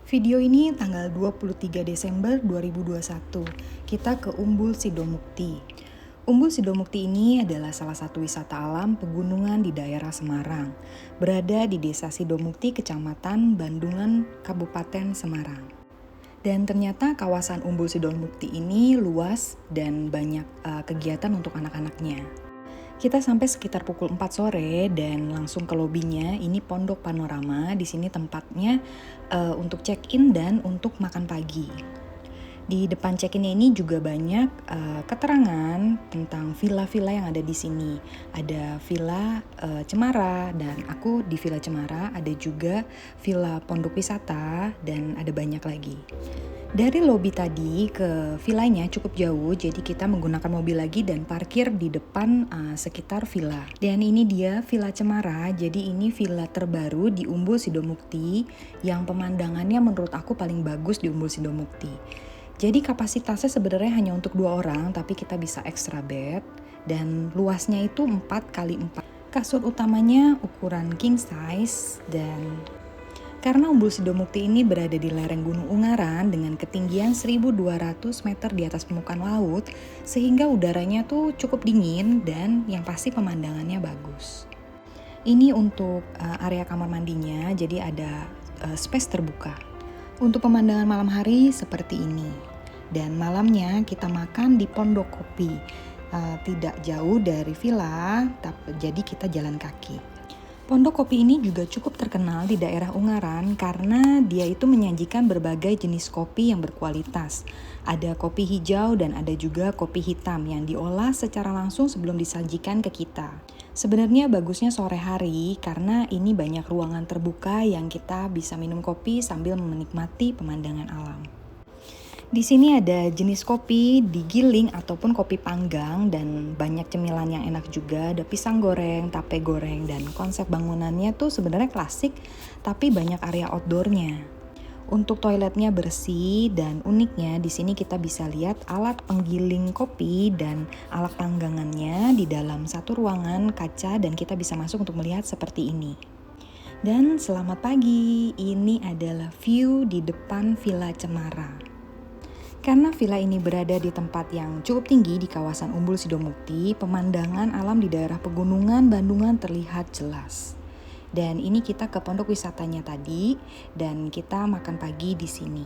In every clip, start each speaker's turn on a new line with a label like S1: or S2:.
S1: Video ini tanggal 23 Desember 2021. Kita ke Umbul Sidomukti. Umbul Sidomukti ini adalah salah satu wisata alam pegunungan di daerah Semarang. Berada di Desa Sidomukti, Kecamatan Bandungan, Kabupaten Semarang. Dan ternyata kawasan Umbul Sidomukti ini luas dan banyak kegiatan untuk anak-anaknya. Kita sampai sekitar pukul 4 sore dan langsung ke lobinya. Ini Pondok Panorama. Di sini tempatnya untuk check-in dan untuk makan pagi. Di depan check-innya ini juga banyak keterangan tentang villa-villa yang ada di sini. Ada Villa Cemara dan aku di Villa Cemara, ada juga Villa Pondok Wisata dan ada banyak lagi. Dari lobi tadi ke villanya cukup jauh, jadi kita menggunakan mobil lagi dan parkir di depan sekitar villa. Dan ini dia Villa Cemara, jadi ini villa terbaru di Umbul Sidomukti yang pemandangannya menurut aku paling bagus di Umbul Sidomukti. Jadi kapasitasnya sebenarnya hanya untuk 2 orang, tapi kita bisa extra bed dan luasnya itu 4x4. Kasur utamanya ukuran king size dan karena Umbul Sidomukti ini berada di lereng Gunung Ungaran dengan ketinggian 1.200 meter di atas permukaan laut, sehingga udaranya tuh cukup dingin dan yang pasti pemandangannya bagus. Ini untuk area kamar mandinya, jadi ada space terbuka. Untuk pemandangan malam hari seperti ini. Dan malamnya kita makan di Pondok Kopi, tidak jauh dari villa, jadi kita jalan kaki. Pondok Kopi ini juga cukup terkenal di daerah Ungaran karena dia itu menyajikan berbagai jenis kopi yang berkualitas. Ada kopi hijau dan ada juga kopi hitam yang diolah secara langsung sebelum disajikan ke kita. Sebenarnya bagusnya sore hari karena ini banyak ruangan terbuka yang kita bisa minum kopi sambil menikmati pemandangan alam. Di sini ada jenis kopi digiling ataupun kopi panggang dan banyak cemilan yang enak juga. Ada pisang goreng, tape goreng, dan konsep bangunannya tuh sebenarnya klasik tapi banyak area outdoornya. Untuk toiletnya bersih dan uniknya di sini kita bisa lihat alat penggiling kopi dan alat panggangannya di dalam satu ruangan kaca dan kita bisa masuk untuk melihat seperti ini. Dan selamat pagi, ini adalah view di depan Villa Cemara. Karena villa ini berada di tempat yang cukup tinggi di kawasan Umbul Sidomukti, pemandangan alam di daerah pegunungan Bandungan terlihat jelas. Dan ini kita ke pondok wisatanya tadi dan kita makan pagi di sini.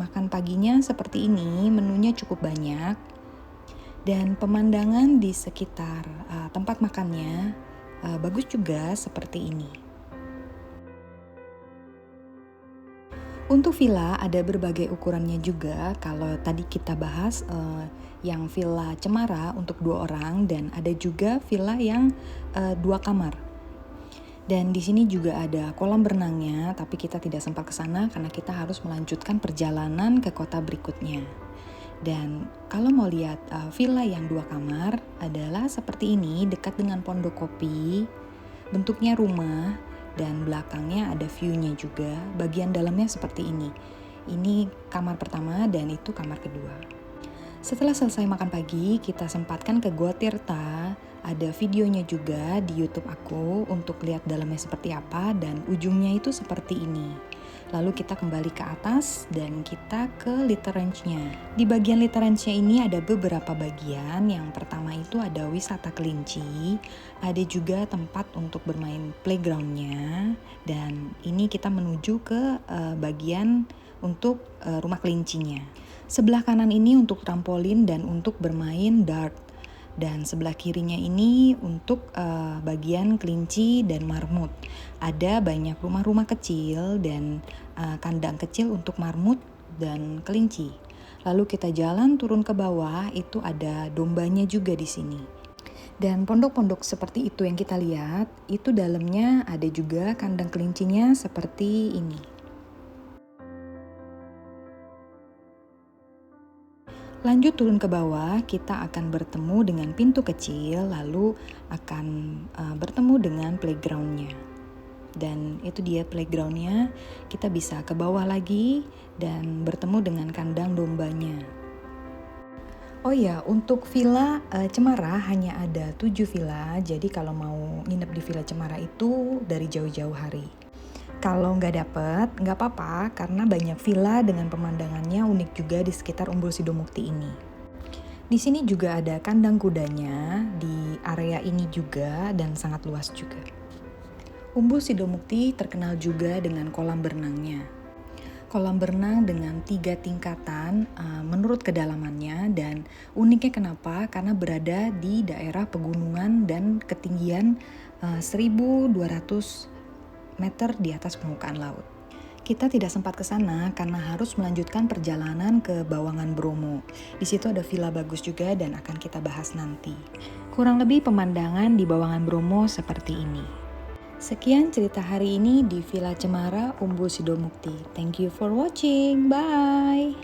S1: Makan paginya seperti ini, menunya cukup banyak. Dan pemandangan di sekitar tempat makannya bagus juga seperti ini. Untuk villa ada berbagai ukurannya juga. Kalau tadi kita bahas yang Villa Cemara untuk 2 orang dan ada juga villa yang 2 kamar. Dan di sini juga ada kolam berenangnya, tapi kita tidak sempat ke sana karena kita harus melanjutkan perjalanan ke kota berikutnya. Dan kalau mau lihat villa yang 2 kamar adalah seperti ini, dekat dengan Pondok Kopi. Bentuknya rumah. Dan belakangnya ada view-nya juga, bagian dalamnya seperti ini. Ini kamar pertama dan itu kamar kedua. Setelah selesai makan pagi, kita sempatkan ke Gua Tirta. Ada videonya juga di YouTube aku untuk lihat dalamnya seperti apa dan ujungnya itu seperti ini. Lalu kita kembali ke atas dan kita ke literance-nya. Di bagian literance-nya ini ada beberapa bagian. Yang pertama itu ada wisata kelinci, ada juga tempat untuk bermain playground-nya, dan ini kita menuju ke bagian untuk rumah kelincinya. Sebelah kanan ini untuk trampolin dan untuk bermain dart. Dan sebelah kirinya ini untuk bagian kelinci dan marmut. Ada banyak rumah-rumah kecil dan kandang kecil untuk marmut dan kelinci. Lalu kita jalan turun ke bawah, itu ada dombanya juga di sini. Dan pondok-pondok seperti itu yang kita lihat, itu dalamnya ada juga kandang kelincinya seperti ini. Lanjut turun ke bawah, kita akan bertemu dengan pintu kecil, lalu akan bertemu dengan playground-nya. Dan itu dia playground-nya, kita bisa ke bawah lagi dan bertemu dengan kandang dombanya. Oh ya, untuk Villa Cemara hanya ada 7 villa, jadi kalau mau nginep di Villa Cemara itu dari jauh-jauh hari. Kalau nggak dapet, nggak apa-apa karena banyak villa dengan pemandangannya unik juga di sekitar Umbul Sidomukti ini. Di sini juga ada kandang kudanya di area ini juga dan sangat luas juga. Umbul Sidomukti terkenal juga dengan kolam berenangnya. Kolam berenang dengan 3 tingkatan menurut kedalamannya, dan uniknya kenapa? Karena berada di daerah pegunungan dan ketinggian 1.200 meter di atas permukaan laut. Kita tidak sempat ke sana karena harus melanjutkan perjalanan ke Bawangan Bromo. Di situ ada villa bagus juga dan akan kita bahas nanti. Kurang lebih pemandangan di Bawangan Bromo seperti ini. Sekian cerita hari ini di Villa Cemara, Umbul Sidomukti. Thank you for watching. Bye.